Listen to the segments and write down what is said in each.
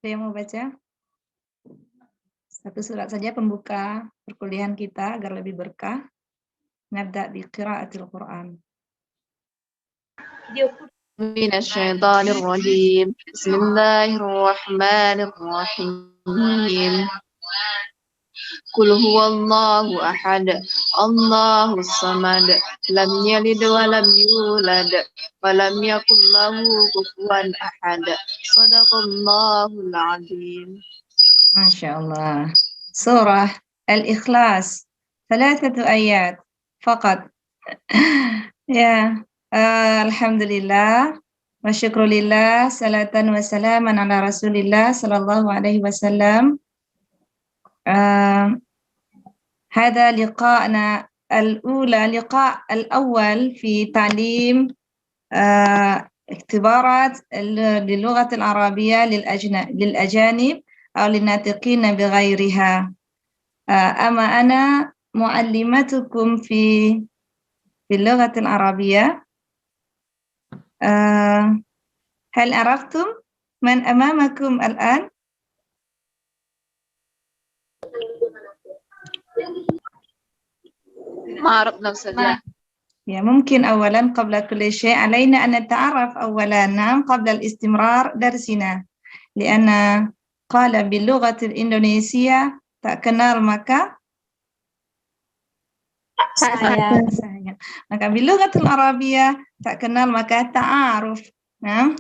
Ada yang mau baca? Satu surat saja pembuka perkuliahan kita agar lebih berkah. Nabda bi qiraatil Qur'an. من الشيطان الرجيم بسم الله الرحمن الرحيم قل هو الله أحد الله الصمد لم يلد ولم يولد ولم يكن له كفوا أحد صدق الله العظيم. Masya Allah. Surah Al-Ikhlas. 3 ayat. Faqat. Ya. Alhamdulillah. Wa syukrulillah. Salatan wa salaman ala Rasulillah sallallahu alaihi wasallam. هذا لقاءنا اللقاء الأول في تعليم اختبارات للغة العربية للأجانب أو للناطقين بغيرها. أما أنا معلمتكم في اللغة العربية. هل عرفتم من أمامكم الآن؟ ما عرفنا أستاذ. يا ممكن أولا قبل كل شيء علينا أن نتعرف أولا نعم قبل الاستمرار درسنا لأن قال باللغة الإندونيسية tak kenal maka sayang. Maka bilughatul Arabiyah tak kenal maka ta'aruf. Nah,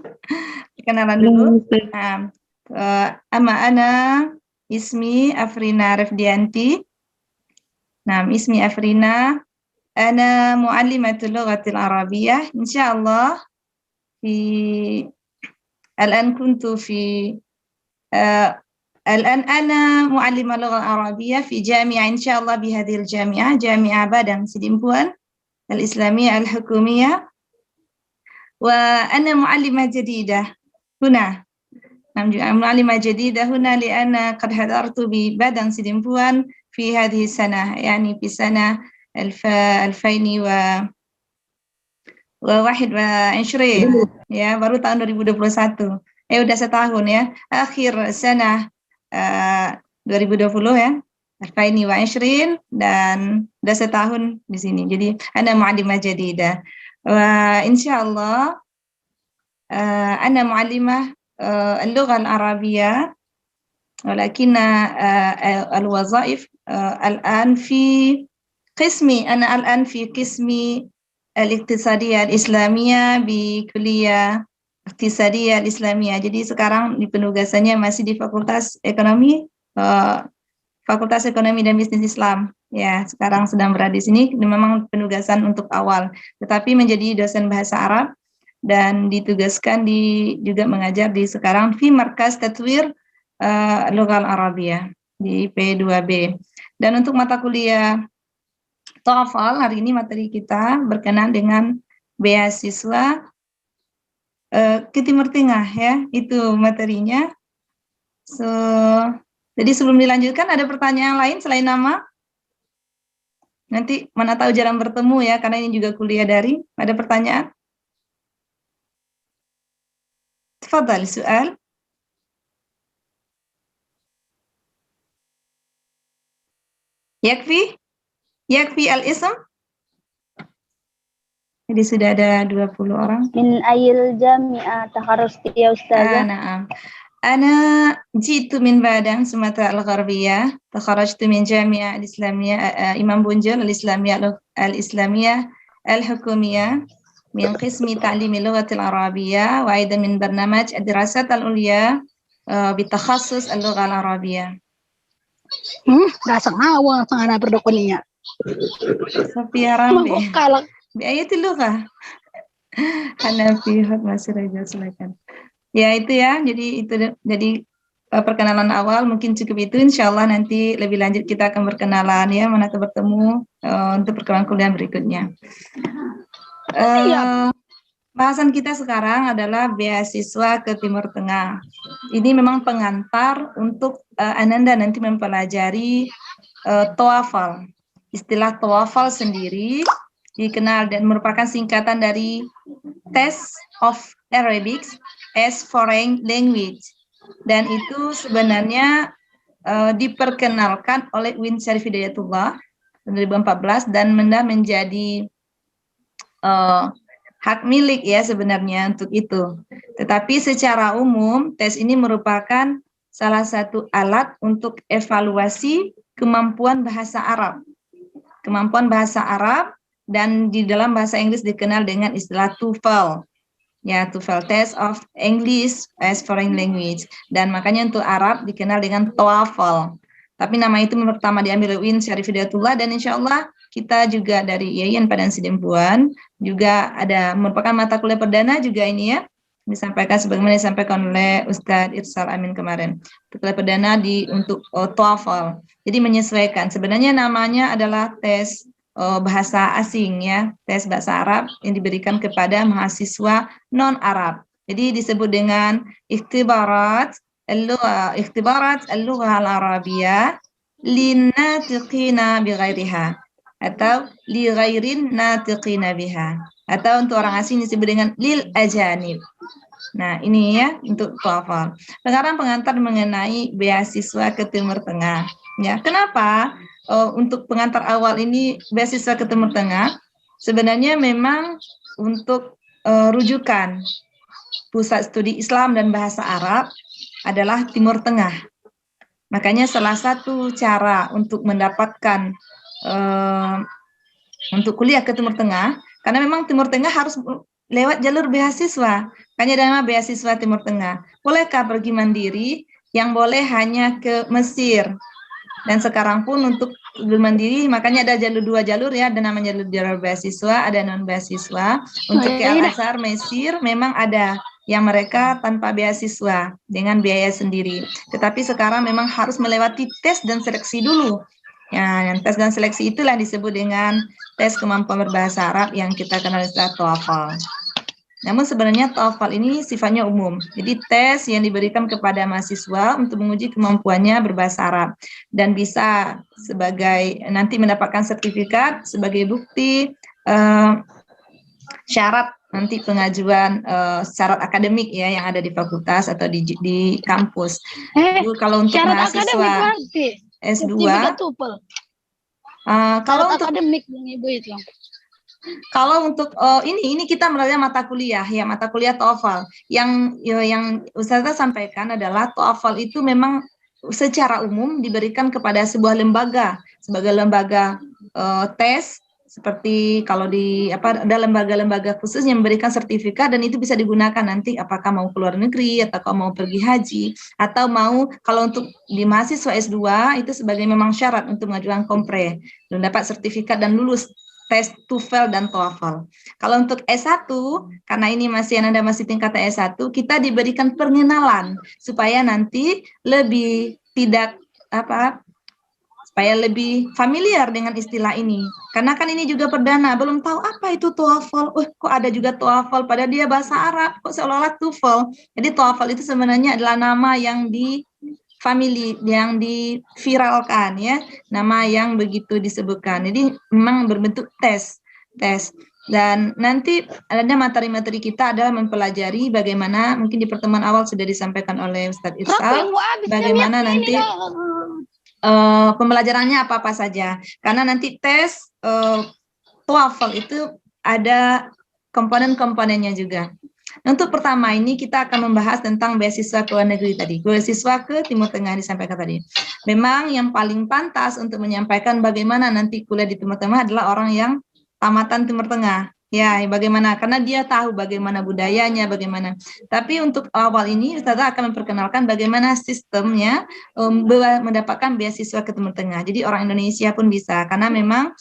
kenalan dulu. Nah, ama ana ismi Afrina Rifdianti. Nah, ismi Afrina. أنا معلمة اللغة العربية إن شاء الله. الآن كنت الآن أنا معلمة اللغة العربية في جامعة إن شاء الله بهذه الجامعة جامعة بادang Sidimpuan الإسلامية الحكومية. وأنا معلمة جديدة هنا. معلمة جديدة هنا لأن قد حضرت ببادang Sidimpuan في هذه السنة يعني في سنة 2021 ya, baru tahun 2021. Udah setahun ya. Akhir sana 2020 ya. 2020 dan udah setahun di sini. Jadi ana muallimah jadidah. Wa insyaallah ana muallimah اللغة العربية ولكن الوظائف الآن في قسمي. أنا الآن في قسمي الاقتصادية الإسلامية بكلية اقتصادية الإسلامية. Jadi sekarang di penugasannya masih di Fakultas Ekonomi, Fakultas Ekonomi dan Bisnis Islam. Ya, sekarang sedang berada di sini. Memang penugasan untuk awal, tetapi menjadi dosen bahasa Arab dan ditugaskan juga mengajar di sekarang di Markas Tatwir Lughal Arabiyah di P2B. Dan untuk mata kuliah TOEFL hari ini materi kita berkenaan dengan beasiswa ke Timur Tengah ya, itu materinya. Jadi sebelum dilanjutkan ada pertanyaan lain selain nama? Nanti mana tahu jarang bertemu ya, karena ini juga kuliah daring. Ada pertanyaan? Tafadhal soal. Yakfi al-ism. Jadi sudah ada 20 orang. Min ayil jami'ah takharrajti ya Ustazah? Na'am. Ana jitu min Padang, Sumatera Al-Gharbiyah. Takharrajtu min Jami'ah Al-Islamiyah Imam Bonjol Al-Islamiyah Al-Hukumiyah min qismi ta'limi lughatil Arabiyyah wa aidan min barnamaj ad-dirasat al-ulya bitakhasus al-lugha al-Arabiyyah. Dasang awal sang anak berdokoninya. Sophia Rambe. Kalak. Ayatul lugha. Hanafi masih raja silakan. Ya itu ya. Jadi perkenalan awal mungkin cukup itu. Insyaallah nanti lebih lanjut kita akan berkenalan ya, mana bertemu untuk perkenalan kuliah berikutnya. Bahasan kita sekarang adalah beasiswa ke Timur Tengah. Ini memang pengantar untuk Ananda nanti mempelajari TOEFL. Istilah TOEFL sendiri dikenal dan merupakan singkatan dari Test of Arabic as Foreign Language. dan itu sebenarnya diperkenalkan oleh Uin Syarif Hidayatullah 2014 dan menjadi hak milik ya sebenarnya untuk itu. Tetapi secara umum tes ini merupakan salah satu alat untuk evaluasi kemampuan bahasa Arab. Kemampuan bahasa Arab dan di dalam bahasa Inggris dikenal dengan istilah TOEFL. Ya, TOEFL Test of English as Foreign Language. Dan makanya untuk Arab dikenal dengan TOEFL. Tapi nama itu pertama diambil oleh Uin Syarif Hidayatullah dan insya Allah kita juga dari Yayan Padang Sidempuan juga ada merupakan mata kuliah perdana juga ini ya disampaikan sebagaimana disampaikan oleh Ustadz Irsal Amin kemarin. Kuliah perdana untuk TOEFL. Jadi menyesuaikan. Sebenarnya namanya adalah tes bahasa asing ya, tes bahasa Arab yang diberikan kepada mahasiswa non-Arab. Jadi disebut dengan ikhtibarat al-lugha al-arabiyah linnatiqina bighairiha atau li ghairin natiqina biha atau untuk orang asing disebut dengan lil ajanib. Nah, ini ya untuk TOEFL. Sekarang pengantar mengenai beasiswa ke Timur Tengah. Ya, kenapa untuk pengantar awal ini beasiswa ke Timur Tengah? Sebenarnya memang untuk rujukan pusat studi Islam dan bahasa Arab adalah Timur Tengah. Makanya salah satu cara untuk mendapatkan untuk kuliah ke Timur Tengah, karena memang Timur Tengah harus lewat jalur beasiswa. Makanya nama beasiswa Timur Tengah. Bolehkah pergi mandiri? Yang boleh hanya ke Mesir. Dan sekarang pun untuk mandiri, makanya ada dua jalur ya, ada namanya jalur beasiswa, ada non beasiswa. Untuk ke Al-Azhar, Mesir, memang ada yang mereka tanpa beasiswa dengan biaya sendiri. Tetapi sekarang memang harus melewati tes dan seleksi dulu. Ya, yang tes dan seleksi itulah disebut dengan tes kemampuan berbahasa Arab yang kita kenal istilah TOEFL. Namun sebenarnya TOEFL ini sifatnya umum. Jadi tes yang diberikan kepada mahasiswa untuk menguji kemampuannya berbahasa Arab dan bisa sebagai nanti mendapatkan sertifikat sebagai bukti syarat nanti pengajuan syarat akademik ya yang ada di fakultas atau di kampus. Kalau untuk mahasiswa S2 kalau untuk akademik Ibu itu. Kalau untuk ini kita melihat mata kuliah ya, mata kuliah TOEFL yang Ustazah sampaikan adalah TOEFL itu memang secara umum diberikan kepada sebuah lembaga sebagai lembaga tes seperti kalau ada lembaga-lembaga khusus yang memberikan sertifikat dan itu bisa digunakan nanti apakah mau keluar negeri atau mau pergi haji atau mau kalau untuk di mahasiswa S2 itu sebagai memang syarat untuk mengajukan kompre dan dapat sertifikat dan lulus tes TOEFL dan TOEFL. Kalau untuk S1 karena ini Anda masih tingkat S1 kita diberikan pengenalan supaya nanti lebih supaya lebih familiar dengan istilah ini. Karena kan ini juga perdana, belum tahu apa itu TOEFL. Kok ada juga TOEFL, padahal dia bahasa Arab, kok seolah-olah TOEFL. Jadi TOEFL itu sebenarnya adalah nama yang yang diviralkan ya, nama yang begitu disebutkan. Jadi memang berbentuk tes. Dan nanti ada materi-materi kita adalah mempelajari bagaimana mungkin di pertemuan awal sudah disampaikan oleh Ustadz Irsal, bagaimana nanti pembelajarannya apa-apa saja. Karena nanti tes TOEFL itu ada komponen-komponennya juga. Untuk pertama ini kita akan membahas tentang beasiswa ke luar negeri tadi. Beasiswa ke Timur Tengah disampaikan tadi. Memang yang paling pantas untuk menyampaikan bagaimana nanti kuliah di Timur Tengah adalah orang yang tamatan Timur Tengah. Ya, bagaimana? Karena dia tahu bagaimana budayanya, bagaimana. Tapi untuk awal ini, Ustazah akan memperkenalkan bagaimana sistemnya mendapatkan beasiswa ke Timur Tengah. Jadi orang Indonesia pun bisa, karena memang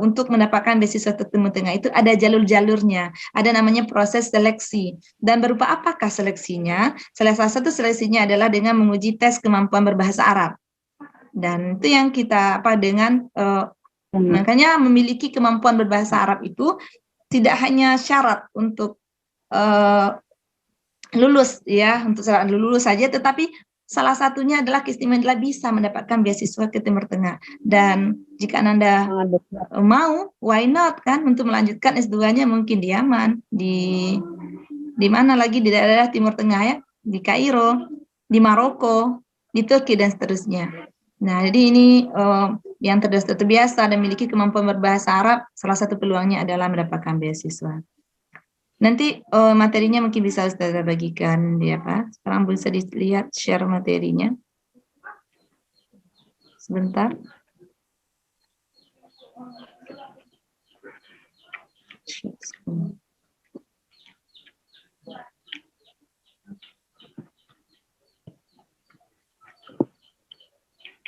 untuk mendapatkan beasiswa ke Timur Tengah itu ada jalur-jalurnya, ada namanya proses seleksi. Dan berupa apakah seleksinya? Salah satu seleksinya adalah dengan menguji tes kemampuan berbahasa Arab. Dan itu yang kita makanya memiliki kemampuan berbahasa Arab itu tidak hanya syarat untuk lulus ya, untuk syarat lulus saja, tetapi salah satunya adalah keistimewaan adalah bisa mendapatkan beasiswa ke Timur Tengah. Dan jika Anda mau, why not kan untuk melanjutkan S2-nya mungkin di Yaman, di mana lagi di daerah Timur Tengah ya, di Kairo. di Maroko, di Turki dan seterusnya. Nah, jadi ini yang terbiasa dan memiliki kemampuan berbahasa Arab, salah satu peluangnya adalah mendapatkan beasiswa. Nanti materinya mungkin bisa Ustazah bagikan ya Pak. Sekarang bisa dilihat share materinya. Sebentar.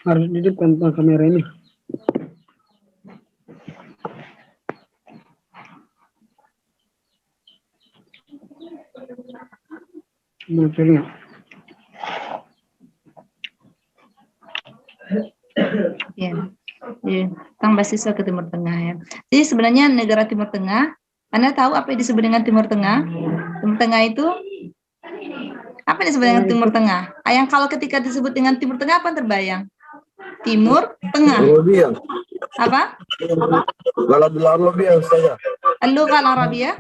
Harus dihidupkan kamera ini. Materinya. Ya, tentang beasiswa ke Timur Tengah ya. Jadi sebenarnya negara Timur Tengah, Anda tahu apa yang disebut dengan Timur Tengah? Timur Tengah itu apa yang disebut dengan Timur Tengah? Yang kalau ketika disebut dengan Timur Tengah apa yang terbayang? Timur Tengah. Apa? Balad al-Arabiyah Ustazah. Al-Lughah al-Arabiyah?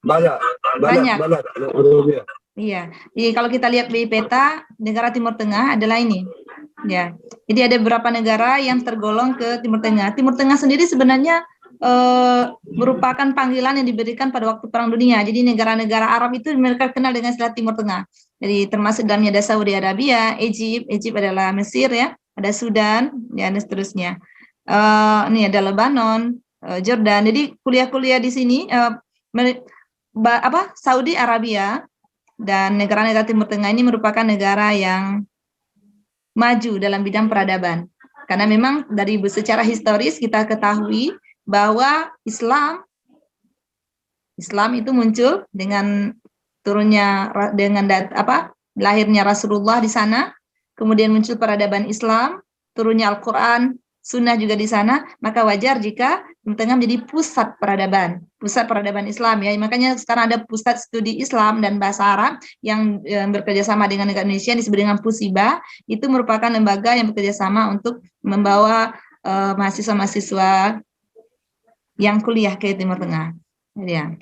Banyak. Al-Arabiyah. Iya. Jadi kalau kita lihat di peta negara Timur Tengah adalah ini. Ya. Jadi ada beberapa negara yang tergolong ke Timur Tengah. Timur Tengah sendiri sebenarnya merupakan panggilan yang diberikan pada waktu Perang Dunia. Jadi negara-negara Arab itu mereka kenal dengan istilah Timur Tengah. Jadi termasuk dalamnya ada Saudi Arabia, Egypt adalah Mesir ya, ada Sudan, ya, dan seterusnya. Ini ada Lebanon, Jordan. Jadi kuliah-kuliah di sini Saudi Arabia dan negara-negara Timur Tengah ini merupakan negara yang maju dalam bidang peradaban. Karena memang dari secara historis kita ketahui bahwa Islam itu muncul dengan lahirnya Rasulullah di sana, kemudian muncul peradaban Islam, turunnya Al-Qur'an, Sunnah juga di sana, maka wajar jika Timur Tengah menjadi pusat peradaban Islam ya. Makanya sekarang ada pusat studi Islam dan bahasa Arab yang bekerja sama dengan negara Indonesia yang disebut dengan Pusiba. Itu merupakan lembaga yang bekerja sama untuk membawa mahasiswa-mahasiswa yang kuliah ke Timur Tengah. Ya.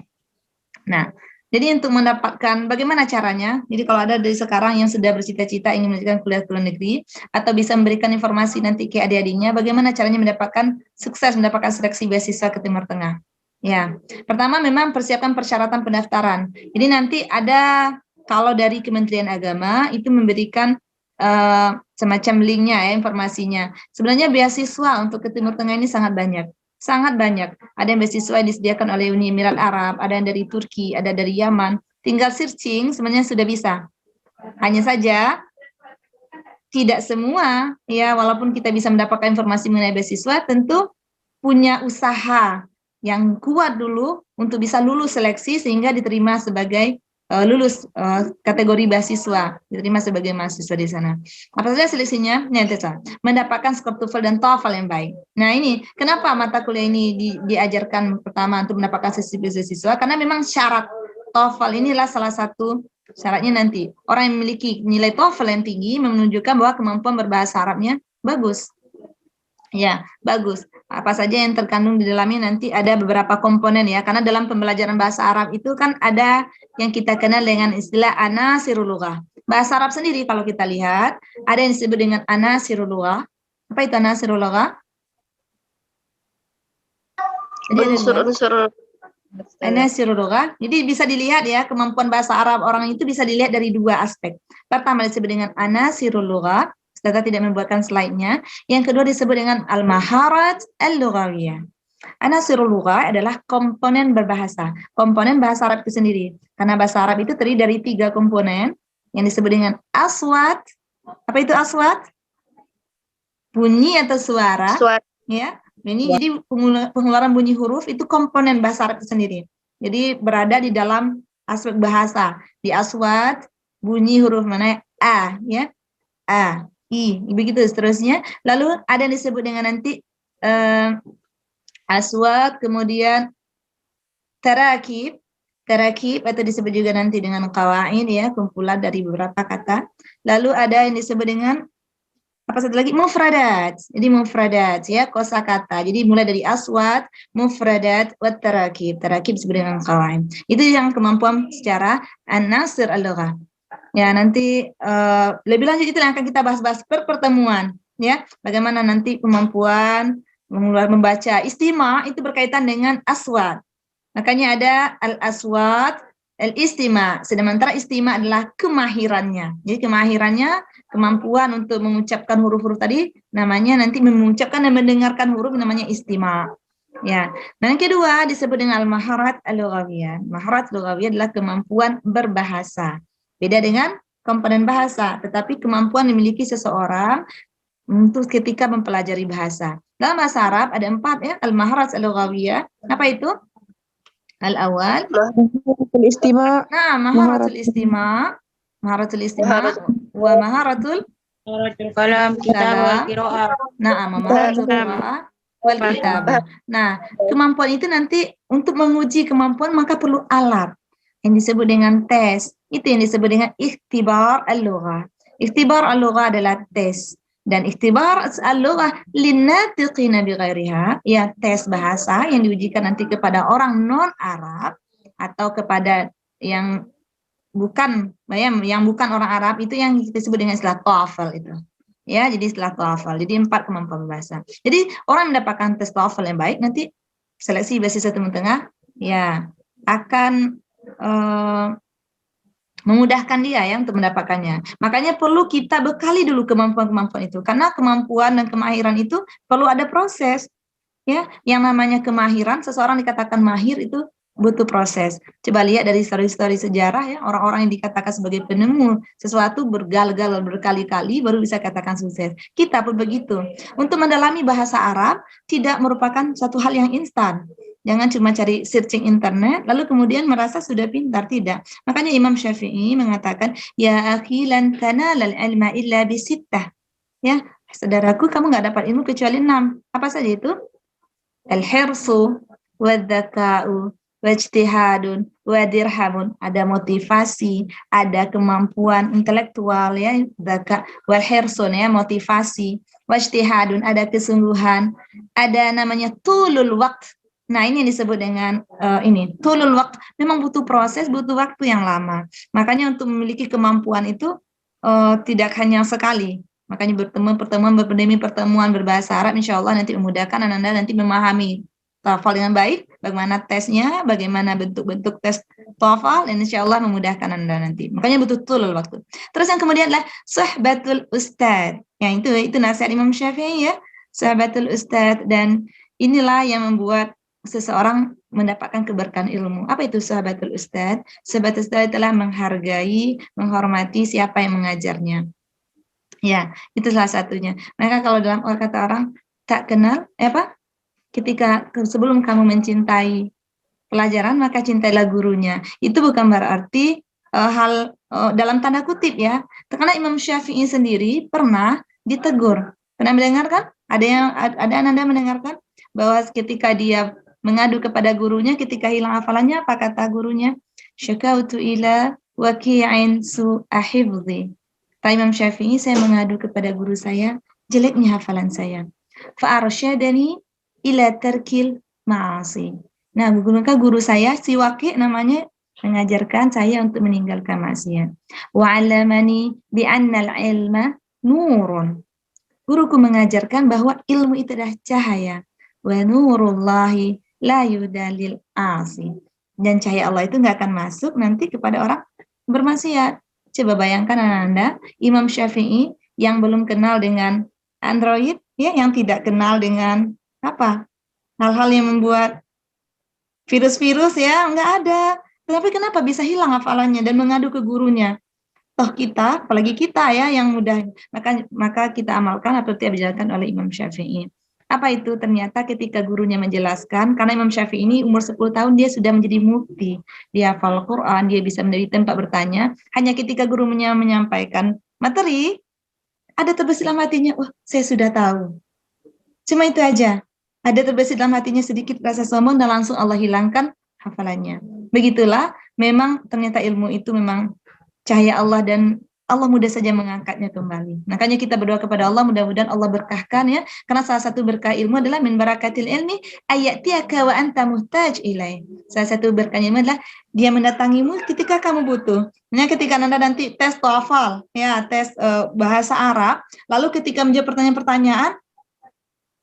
Nah, jadi untuk mendapatkan bagaimana caranya? Jadi kalau ada dari sekarang yang sudah bercita-cita ingin melanjutkan kuliah ke luar negeri atau bisa memberikan informasi nanti ke adik-adiknya, bagaimana caranya mendapatkan seleksi beasiswa ke Timur Tengah? Ya, pertama memang persiapkan persyaratan pendaftaran. Jadi nanti ada kalau dari Kementerian Agama itu memberikan semacam linknya ya informasinya. Sebenarnya beasiswa untuk ke Timur Tengah ini sangat banyak. Ada yang beasiswa yang disediakan oleh Uni Emirat Arab, ada yang dari Turki, ada dari Yaman. Tinggal searching sebenarnya sudah bisa. Hanya saja tidak semua ya, walaupun kita bisa mendapatkan informasi mengenai beasiswa, tentu punya usaha yang kuat dulu untuk bisa lulus seleksi sehingga diterima sebagai lulus kategori beasiswa, diterima sebagai mahasiswa di sana. Apa saja seleksinya? Mendapatkan skor TOEFL dan TOEFL yang baik. Nah ini, kenapa mata kuliah ini diajarkan pertama untuk mendapatkan seleksi beasiswa? Karena memang syarat TOEFL inilah salah satu syaratnya nanti. Orang yang memiliki nilai TOEFL yang tinggi menunjukkan bahwa kemampuan berbahasa Arabnya bagus. Ya, bagus. Apa saja yang terkandung di dalamnya nanti ada beberapa komponen ya, karena dalam pembelajaran bahasa Arab itu kan ada yang kita kenal dengan istilah anasirul lughah. Bahasa Arab sendiri kalau kita lihat, ada yang disebut dengan anasirul lughah. Apa itu anasirul lughah? Unsur-unsur anasirul lughah. Jadi bisa dilihat ya, kemampuan bahasa Arab orang itu bisa dilihat dari dua aspek. Pertama disebut dengan anasirul lughah. Data tidak membuatkan slide-nya. Yang kedua disebut dengan al-maharat al-lughawiyah. Anasirul lughah adalah komponen berbahasa. Komponen bahasa Arab itu sendiri. Karena bahasa Arab itu terdiri dari 3 komponen yang disebut dengan aswat. Apa itu aswat? Bunyi atau suara. Ya, ini jadi pengeluaran bunyi huruf itu komponen bahasa Arab itu sendiri. Jadi berada di dalam aspek bahasa. Di aswat bunyi huruf mana? A, ya. A. I, begitu seterusnya. Lalu ada yang disebut dengan nanti aswat, kemudian tarakib atau disebut juga nanti dengan qawaid ya, kumpulan dari beberapa kata. Lalu ada yang disebut dengan apa satu lagi? Mufradat. Jadi mufradat ya, kosakata. Jadi mulai dari aswat, mufradat, wat tarakib. Tarakib disebut dengan qawaid. Itu yang kemampuan secara an-nasir al-lughah. Ya, nanti lebih lanjut itu yang akan kita bahas-bahas per pertemuan, ya. Bagaimana nanti kemampuan membaca istima itu berkaitan dengan aswat. Makanya ada al-aswat, al-istima. Sementara istima adalah kemahirannya. Jadi kemahirannya, kemampuan untuk mengucapkan huruf-huruf tadi, namanya nanti mengucapkan dan mendengarkan huruf namanya istima. Ya. Nah, yang kedua disebut dengan al-maharat al-lughawiyah. Maharat al-lughawiyah adalah kemampuan berbahasa. Beda dengan komponen bahasa, tetapi kemampuan dimiliki seseorang untuk ketika mempelajari bahasa. Dalam bahasa Arab ada 4 ya, al-maharat al-lughawiyah. Apa itu? Al-awal. Maharatul istima. Nah, maharatul istima. Maharatul istima. Wa maharatul Kalam, kitab, wal qiraah. Nah, maharatul qiraah wal kitabah. Nah, kemampuan itu nanti untuk menguji kemampuan maka perlu alat yang disebut dengan tes. Itu yang disebut dengan ikhtibar al-lughah. Ikhtibar al-lughah adalah tes. Dan ikhtibar al-lughah linnatiqina bighairiha, ya tes bahasa yang diujikan nanti kepada orang non-Arab atau kepada yang bukan orang Arab, itu yang kita sebut dengan istilah TOEFL itu. Ya, jadi istilah TOEFL. Jadi 4 kemampuan bahasa. Jadi orang mendapatkan tes TOEFL yang baik nanti seleksi beasiswa Timur Tengah ya akan memudahkan dia ya untuk mendapatkannya. Makanya perlu kita bekali dulu kemampuan-kemampuan itu, karena kemampuan dan kemahiran itu perlu ada proses. Ya, yang namanya kemahiran, seseorang dikatakan mahir itu butuh proses. Coba lihat dari histori-histori sejarah ya, orang-orang yang dikatakan sebagai penemu sesuatu berkali-kali baru bisa katakan sukses. Kita pun begitu. Untuk mendalami bahasa Arab tidak merupakan satu hal yang instan. Jangan cuma cari searching internet, lalu kemudian merasa sudah pintar, tidak. Makanya Imam Syafi'i mengatakan, ya akhi lan tanalal ilma illa bisittah. Ya, saudaraku, kamu nggak dapat ilmu kecuali 6. Apa saja itu? Al-hirsu, wadzaka'u, wajtihadun, wadirhamun. Ada motivasi, ada kemampuan intelektual, ya, dzaka, wal-hirsun, ya, motivasi, wajtihadun, ada kesungguhan, ada namanya tulul waqt. Nah, ini yang disebut dengan tulul waqt. Memang butuh proses, butuh waktu yang lama. Makanya untuk memiliki kemampuan itu tidak hanya sekali. Makanya pertemuan berbahasa Arab, insya Allah nanti memudahkan Anda nanti memahami TOEFL dengan baik, bagaimana tesnya, bagaimana bentuk-bentuk tes TOEFL, dan insya Allah memudahkan Anda nanti. Makanya butuh tulul waktu. Terus yang kemudian adalah suhbatul ustad. Ya, itu nasihat Imam Syafi'i ya, suhbatul ustad, dan inilah yang membuat seseorang mendapatkan keberkahan ilmu. Apa itu sahabatul ustad? Sahabatul ustad telah menghargai, menghormati siapa yang mengajarnya. Ya, itu salah satunya. Maka kalau dalam kata orang tak kenal, ketika sebelum kamu mencintai pelajaran, maka cintailah gurunya. Itu bukan berarti hal dalam tanda kutip ya. Karena Imam Syafi'i sendiri pernah ditegur. Pernah mendengarkan? Ada Anda mendengarkan bahwa ketika dia mengadu kepada gurunya, ketika hilang hafalannya, apa kata gurunya? Syakautu ila waqi'in su'ahifzi. Kata Imam Syafi'i, saya mengadu kepada guru saya, jeleknya hafalan saya. Fa'arsyadani ila tarkil ma'asi. Nah, guru saya, si Waqi' namanya, mengajarkan saya untuk meninggalkan maksiat. Wa'allamani bi'annal ilma nurun. Guruku mengajarkan bahwa ilmu itu adalah cahaya. Wa nurullahi la yudalil asi. Dan cahaya Allah itu nggak akan masuk nanti kepada orang bermaksiat. Coba bayangkan Anda, Imam Syafi'i yang belum kenal dengan Android, ya, yang tidak kenal dengan hal-hal yang membuat virus-virus, ya, nggak ada. Tapi kenapa bisa hilang hafalannya dan mengadu ke gurunya? Toh kita, apalagi kita ya yang mudah, maka kita amalkan apa yang dijalankan oleh Imam Syafi'i. Apa itu? Ternyata ketika gurunya menjelaskan, karena Imam Syafi'i ini umur 10 tahun dia sudah menjadi mufti, dia hafal Quran, dia bisa menjadi tempat bertanya. Hanya ketika gurunya menyampaikan materi, ada terbesit dalam hatinya, wah, saya sudah tahu. Cuma itu aja. Ada terbesit dalam hatinya sedikit rasa sombong dan langsung Allah hilangkan hafalannya. Begitulah, memang ternyata ilmu itu memang cahaya Allah dan Allah mudah saja mengangkatnya kembali. Makanya kita berdoa kepada Allah, mudah-mudahan Allah berkahkan ya. Karena salah satu berkah ilmu adalah min barakatil ilmi ayatiyaka wa anta muhtaj ilaih. Salah satu berkahnya ilmu adalah dia mendatangimu ketika kamu butuh. Nah, ketika Anda nanti tes TOEFL, ya, tes bahasa Arab, lalu ketika menjawab pertanyaan-pertanyaan,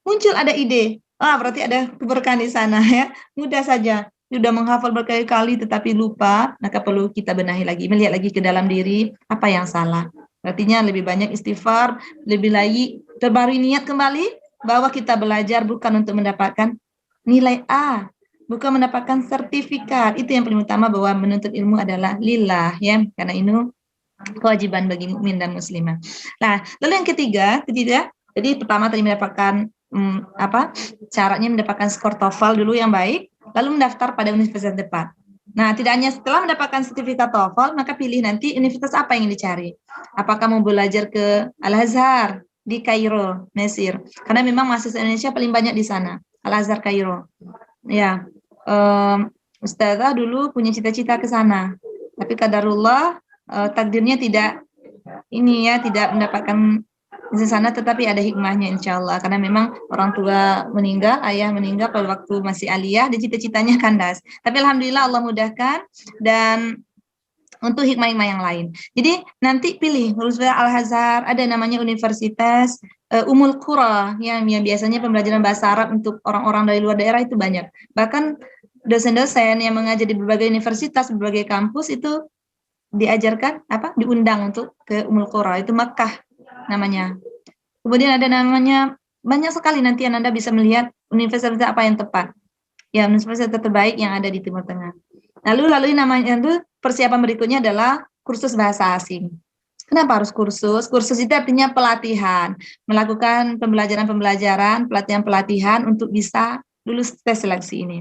muncul ada ide. Berarti ada keberkahan di sana ya. Mudah saja. Sudah menghafal berkali-kali tetapi lupa, maka perlu kita benahi lagi, melihat lagi ke dalam diri apa yang salah. Artinya lebih banyak istighfar, lebih lagi terbarui niat kembali bahwa kita belajar bukan untuk mendapatkan nilai A, bukan mendapatkan sertifikat. Itu yang paling utama, bahwa menuntut ilmu adalah lillah ya, karena ini kewajiban bagi mukmin dan muslimah. Nah, lalu yang ketiga, jadi pertama tadi mendapatkan caranya mendapatkan skor TOEFL dulu yang baik, lalu mendaftar pada universitas tepat. Nah, tidak hanya setelah mendapatkan sertifikat TOEFL, maka pilih nanti universitas apa yang dicari. Apakah mau belajar ke Al-Azhar di Kairo, Mesir? Karena memang mahasiswa Indonesia paling banyak di sana, Al-Azhar Kairo. Ya, Ustazah dulu punya cita-cita ke sana, tapi qadarullah takdirnya tidak mendapatkan di sana, tetapi ada hikmahnya insya Allah, karena memang orang tua meninggal, ayah meninggal pada waktu masih aliyah, dan cita-citanya kandas. Tapi alhamdulillah Allah mudahkan, dan untuk hikmah-hikmah yang lain. Jadi nanti pilih Universitas Al-Azhar, ada namanya Universitas Ummul Qura, yang biasanya pembelajaran bahasa Arab untuk orang-orang dari luar daerah itu banyak. Bahkan dosen-dosen yang mengajar di berbagai universitas, berbagai kampus itu diajarkan diundang untuk ke Ummul Qura, itu Makkah namanya. Kemudian ada namanya, banyak sekali nanti yang Anda bisa melihat universitas apa yang tepat. Ya, universitas terbaik yang ada di Timur Tengah. Lalu namanya itu persiapan berikutnya adalah kursus bahasa asing. Kenapa harus kursus? Kursus itu artinya pelatihan, melakukan pembelajaran, pelatihan untuk bisa lulus tes seleksi ini.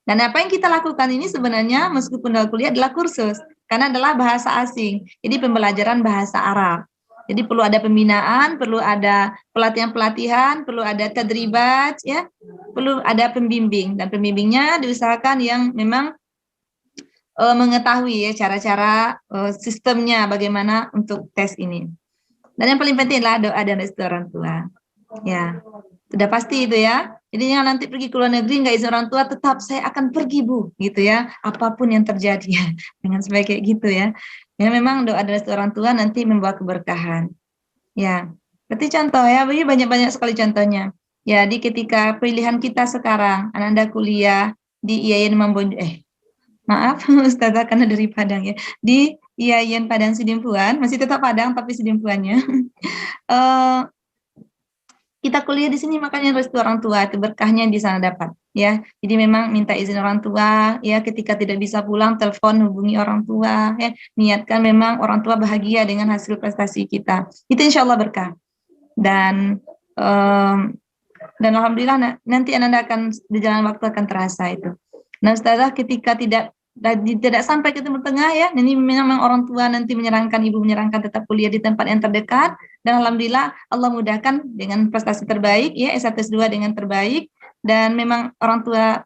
Dan apa yang kita lakukan ini sebenarnya meskipun dalam kuliah adalah kursus, karena adalah bahasa asing. Jadi pembelajaran bahasa Arab. Jadi perlu ada pembinaan, perlu ada pelatihan-pelatihan, perlu ada tadribat, ya, perlu ada pembimbing, dan pembimbingnya diusahakan yang memang mengetahui ya cara-cara sistemnya bagaimana untuk tes ini. Dan yang paling penting adalah doa dan restu orang tua. Ya, sudah pasti itu ya. Jadi yang nanti pergi ke luar negeri nggak izin orang tua, tetap saya akan pergi Bu, gitu ya. Apapun yang terjadi ya, dengan supaya kayak gitu ya. Ya memang doa dari orang tua nanti membawa keberkahan. Ya, berarti contoh ya, banyak-banyak sekali contohnya. Ya, di ketika pilihan kita sekarang, Anda kuliah di IAIN maaf Ustazah karena dari Padang ya, di IAIN Padang Sidimpuan, masih tetap Padang tapi Sidimpuannya. Kita kuliah di sini makanya restu orang tua, itu berkahnya di sana dapat ya. Jadi memang minta izin orang tua ya, ketika tidak bisa pulang telepon hubungi orang tua ya, niatkan memang orang tua bahagia dengan hasil prestasi kita, itu insya Allah berkah. Dan alhamdulillah nanti Anda akan di jalan waktu akan terasa itu. Nah Ustazah ketika tidak sampai ke Timur Tengah ya, ini memang orang tua nanti ibu menyarankan tetap kuliah di tempat yang terdekat, dan alhamdulillah Allah mudahkan dengan prestasi terbaik ya, S1 S2 dengan terbaik, dan memang orang tua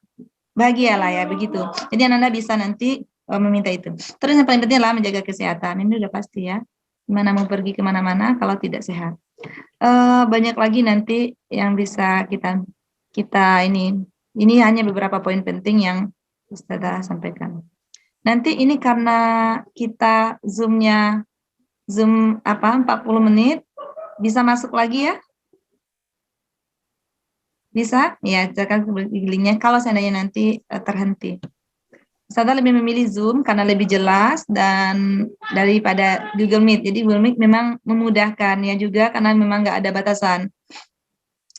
bahagia lah ya begitu. Jadi Anda bisa nanti meminta itu. Terus yang paling penting adalah menjaga kesehatan, ini udah pasti ya. Gimana mau pergi kemana-mana kalau tidak sehat. Banyak lagi nanti yang bisa kita ini hanya beberapa poin penting yang Ustazah sampaikan. Nanti ini karena kita Zoom 40 menit, bisa masuk lagi ya? Bisa? Ya, jangan linknya kalau seandainya nanti terhenti. Ustazah lebih memilih Zoom karena lebih jelas dan daripada Google Meet. Jadi Google Meet memang memudahkan ya juga karena memang nggak ada batasan.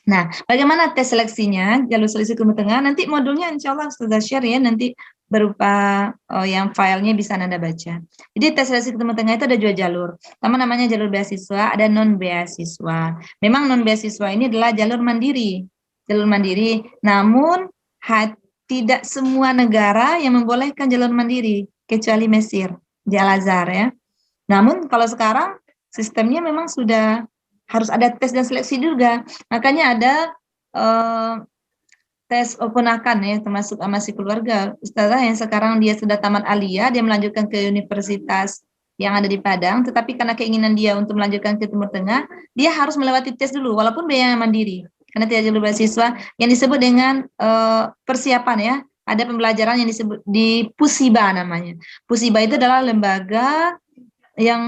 Nah, bagaimana tes seleksinya? Jalur seleksi Timur Tengah, nanti modulnya insya Allah Ustazah share ya, nanti berupa yang filenya bisa Anda baca. Jadi tes seleksi Timur Tengah itu ada 2 jalur. Pertama namanya jalur beasiswa, ada non beasiswa. Memang non beasiswa ini adalah jalur mandiri. Jalur mandiri, namun tidak semua negara yang membolehkan jalur mandiri, kecuali Mesir, di Al-Azhar ya. Namun kalau sekarang sistemnya memang sudah harus ada tes dan seleksi juga. Makanya ada tes ponakan ya, termasuk masih keluarga. Ustazah yang sekarang dia sudah tamat aliyah, dia melanjutkan ke universitas yang ada di Padang, tetapi karena keinginan dia untuk melanjutkan ke Timur Tengah, dia harus melewati tes dulu, walaupun biaya mandiri, karena tidak jalur beasiswa yang disebut dengan persiapan ya. Ada pembelajaran yang disebut di Pusiba namanya. Pusiba itu adalah lembaga yang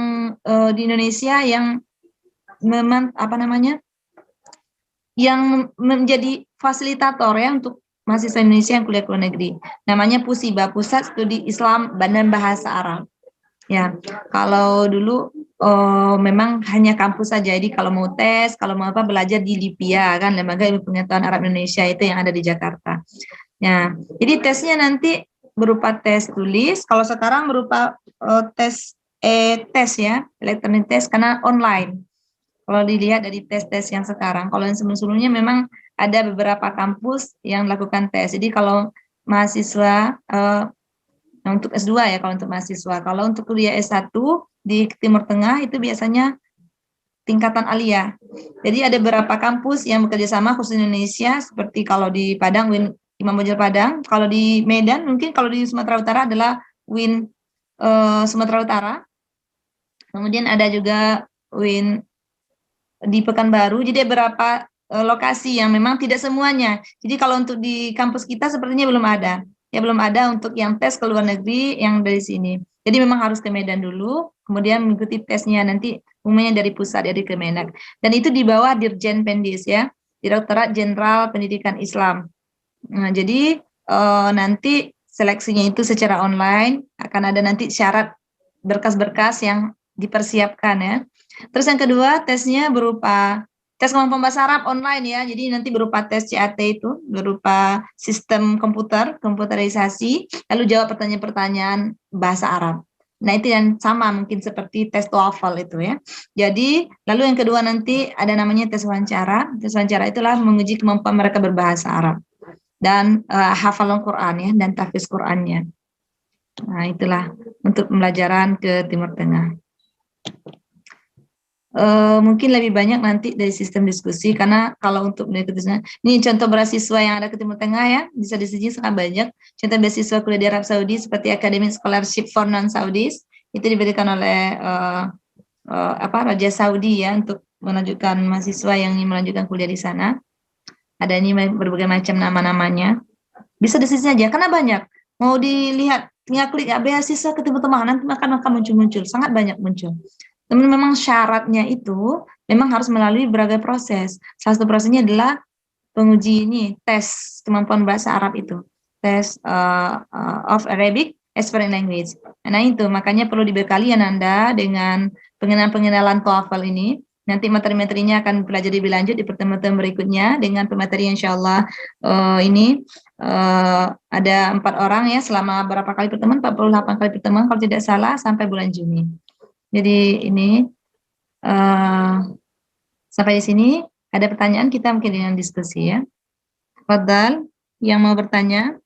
di Indonesia yang memang yang menjadi fasilitator ya untuk mahasiswa Indonesia yang kuliah ke luar negeri. Namanya Pusiba, Pusat Studi Islam dan Bahasa Arab. Ya, kalau dulu memang hanya kampus saja. Jadi kalau mau tes, kalau mau apa belajar di LIPIA kan, Lembaga Ilmu Pengetahuan Arab Indonesia itu yang ada di Jakarta. Ya, jadi tesnya nanti berupa tes tulis. Kalau sekarang berupa tes ya, elektronik tes karena online. Kalau dilihat dari tes-tes yang sekarang, kalau yang sebelum-sebelumnya memang ada beberapa kampus yang melakukan tes. Jadi kalau mahasiswa untuk S2 ya, kalau untuk mahasiswa. Kalau untuk kuliah S1 di Timur Tengah itu biasanya tingkatan alia. Jadi ada beberapa kampus yang bekerja sama khusus Indonesia, seperti kalau di Padang, UIN Imam Bonjol Padang. Kalau di Medan, mungkin kalau di Sumatera Utara adalah UIN Sumatera Utara. Kemudian ada juga UIN di Pekanbaru. Jadi ada beberapa lokasi yang memang tidak semuanya. Jadi kalau untuk di kampus kita sepertinya belum ada. Ya belum ada untuk yang tes ke luar negeri yang dari sini. Jadi memang harus ke Medan dulu, kemudian mengikuti tesnya nanti umumnya dari pusat, dari Kemenak. Dan itu di bawah Dirjen Pendis ya, Direktorat Jenderal Pendidikan Islam. Nah, jadi nanti seleksinya itu secara online, akan ada nanti syarat berkas-berkas yang dipersiapkan ya. Terus yang kedua, tesnya berupa tes kemampuan bahasa Arab online ya, jadi nanti berupa tes CAT itu, berupa sistem komputerisasi, lalu jawab pertanyaan-pertanyaan bahasa Arab. Nah itu yang sama mungkin seperti tes TOEFL itu ya. Jadi lalu yang kedua nanti ada namanya tes wawancara. Tes wawancara itulah menguji kemampuan mereka berbahasa Arab dan hafalan Quran ya dan tahfiz Qurannya. Nah itulah untuk pembelajaran ke Timur Tengah. Mungkin lebih banyak nanti dari sistem diskusi, karena kalau untuk berikutnya ini contoh beasiswa yang ada ke Timur Tengah ya, bisa disini sangat banyak. Contoh beasiswa kuliah di Arab Saudi seperti Academic Scholarship for Non-Saudis itu diberikan oleh Raja Saudi ya untuk melanjutkan mahasiswa yang ingin melanjutkan kuliah di sana. Ada ini berbagai macam nama-namanya. Bisa disini saja karena banyak. Mau dilihat tinggal klik ya beasiswa ke Timur Tengah, nanti akan muncul, sangat banyak muncul. Namun memang syaratnya itu memang harus melalui berbagai proses. Salah satu prosesnya adalah penguji ini, tes kemampuan bahasa Arab itu. Tes of Arabic as foreign language. Nah itu, makanya perlu dibekali Anda dengan pengenalan TOEFL ini. Nanti materi-materinya akan pelajari lebih lanjut di pertemuan berikutnya dengan pemateri insya Allah ini ada 4 orang ya selama berapa kali pertemuan, 48 kali pertemuan kalau tidak salah sampai bulan Juni. Jadi ini sampai di sini ada pertanyaan, kita mungkin dengan diskusi ya. Fadhal yang mau bertanya.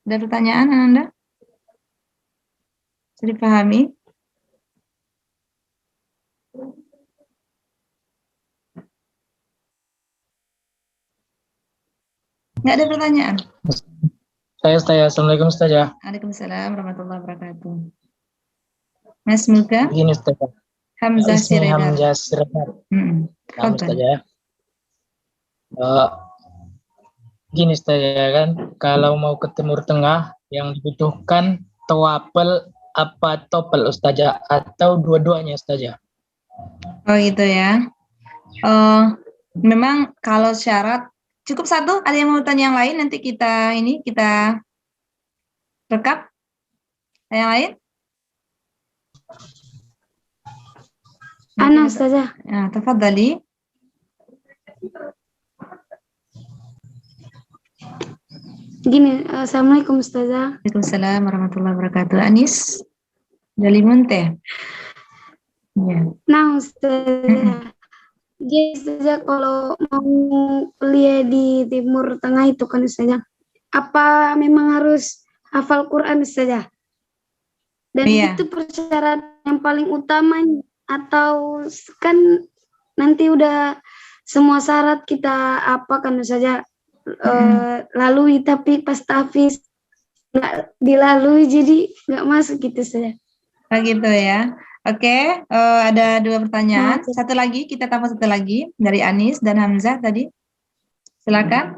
Ada pertanyaan Anda? Bisa dipahami? Nggak ada pertanyaan? Saya. Assalamualaikum Ustazah. Waalaikumsalam warahmatullahi wabarakatuh. Mas Muga? Begini Ustazah. Hamzah Siregar. Hamzah Siregar. Nah, Ustazah. Gini Ustazah kan, kalau mau ke Timur Tengah yang dibutuhkan TOEFL apa TOEFL Ustazah atau dua-duanya Ustazah? Oh gitu ya. Memang kalau syarat cukup satu, ada yang mau tanya yang lain, nanti kita rekap. Yang lain? Ana Ustazah. Ya, tafadhali. Gini, Assalamualaikum Ustazah. Waalaikumsalam warahmatullahi wabarakatuh. Anis dari Munte. Ya. Nah Ustazah, jadi Ustazah kalau mau kuliah di Timur Tengah itu kan Ustazah, apa memang harus hafal Quran Ustazah? Dan itu persyaratannya yang paling utama atau kan nanti udah semua syarat kita apa kan saja lalui, tapi pas tahfiz nggak dilalui jadi nggak masuk gitu saja. Oh gitu ya. Oke, ada 2 pertanyaan. Satu lagi, kita tambah satu lagi dari Anis dan Hamzah tadi. Silakan.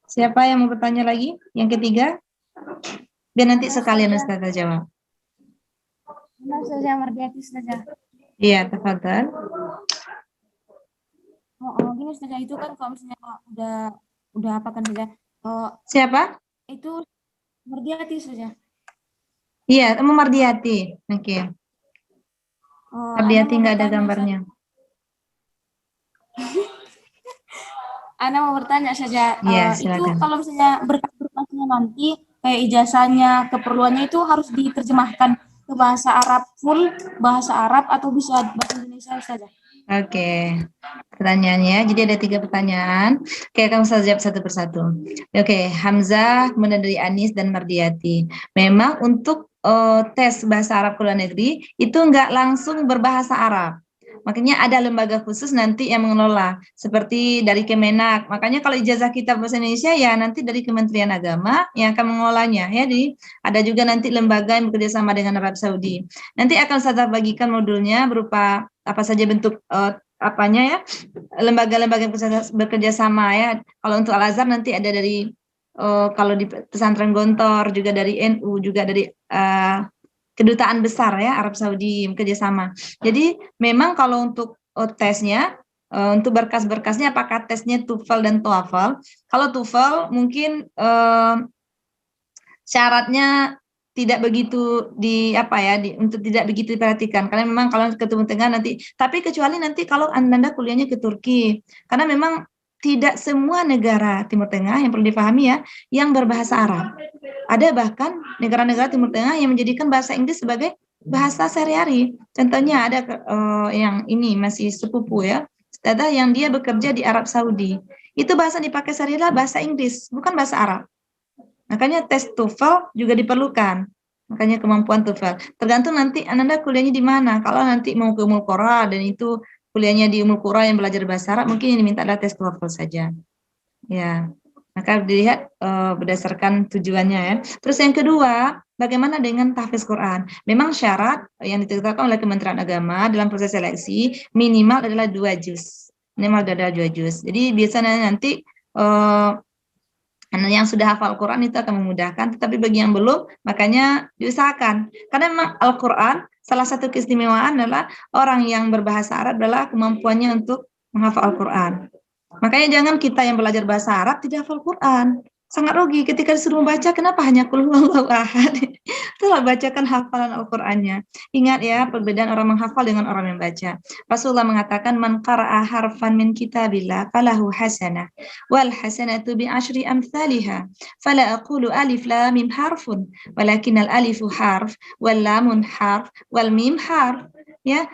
Siapa yang mau bertanya lagi? Yang ketiga? Biar nanti sekalian Ustazah jawab. Ustazah Mardiati, Ustazah. Iya, tafadhal. Gini Ustazah, itu kan kalau misalnya udah apa kan Ustazah? Siapa? Itu Mardiati, Ustazah. Iya, Umu Mardiati. Oke. Mardiati nggak ada gambarnya. Ana mau bertanya saja, Iya, itu silakan. kalau misalnya berkas-berkasnya nanti kayak ijazahnya, keperluannya itu harus diterjemahkan ke bahasa Arab full, bahasa Arab atau bisa bahasa Indonesia saja? Oke, pertanyaannya. Jadi ada 3 pertanyaan. Oke, kamu saya jawab satu persatu. Oke, Hamzah, kemudian dari Anis dan Mardiati. Memang untuk tes bahasa Arab ke luar negeri itu nggak langsung berbahasa Arab. Makanya ada lembaga khusus nanti yang mengelola, seperti dari Kemenak. Makanya kalau ijazah kita bahasa Indonesia ya nanti dari Kementerian Agama yang akan mengelolanya. Ya, jadi ada juga nanti lembaga yang bekerja sama dengan Arab Saudi. Nanti akan saya bagikan modulnya berupa apa saja bentuk apanya ya, lembaga-lembaga yang bekerja sama ya. Kalau untuk Al-Azhar nanti ada dari kalau di pesantren Gontor juga dari NU, juga dari kedutaan besar ya Arab Saudi kerjasama. Jadi memang kalau untuk tesnya, untuk berkas-berkasnya apakah tesnya TOEFL dan TOEFL? Kalau TOEFL mungkin syaratnya tidak begitu untuk tidak begitu diperhatikan karena memang kalau ke Timur Tengah nanti, tapi kecuali nanti kalau Anda kuliahnya ke Turki, karena memang tidak semua negara Timur Tengah yang perlu dipahami ya yang berbahasa Arab. Ada bahkan negara-negara Timur Tengah yang menjadikan bahasa Inggris sebagai bahasa sehari-hari. Contohnya ada yang ini masih sepupu ya, ada yang dia bekerja di Arab Saudi. Itu bahasa yang dipakai sehari-hari bahasa Inggris, bukan bahasa Arab. Makanya tes TOEFL juga diperlukan. Makanya kemampuan TOEFL. Tergantung nanti Anda kuliahnya di mana. Kalau nanti mau ke Ummul Qura dan itu kuliahnya di Ummul Qura yang belajar bahasa Arab, mungkin yang diminta adalah tes TOEFL saja. Ya, maka dilihat berdasarkan tujuannya ya. Terus yang kedua, bagaimana dengan tahfiz Quran? Memang syarat yang ditetapkan oleh Kementerian Agama dalam proses seleksi minimal adalah 2 juz. Minimal adalah 2 juz. Jadi biasanya nanti yang sudah hafal Quran itu akan memudahkan, tetapi bagi yang belum, makanya diusahakan. Karena memang Al-Quran, salah satu keistimewaan adalah orang yang berbahasa Arab adalah kemampuannya untuk menghafal Al-Quran. Makanya jangan kita yang belajar bahasa Arab tidak hafal Quran. Sangat rugi ketika disuruh membaca, kenapa hanya qul huwallahu ahad? Itulah bacakan hafalan Al-Qur'annya. Ingat ya, perbedaan orang menghafal dengan orang membaca. Rasulullah mengatakan, man qara'a harfan min kitabillah falahu hasanah wal hasanatu bi asyri amsalihha. Fala aqulu alif lam mim harfun, walakin al alifu harf wal lamun harf wal mim harf. Ya.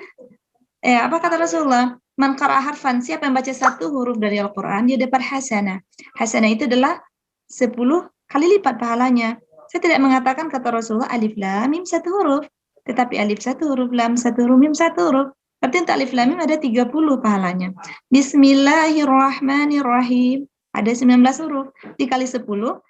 Apa kata Rasulullah? Man qara'a harfan, siapa yang baca 1 huruf dari Al-Qur'an, dia dapat hasanah. Hasanah itu adalah 10 kali lipat pahalanya. Saya tidak mengatakan kata Rasulullah alif lam mim 1 huruf, tetapi alif 1 huruf, lam 1 huruf, mim 1 huruf. Berarti untuk alif lam mim ada 30 pahalanya. Bismillahirrahmanirrahim ada 19 huruf, dikali 10 190.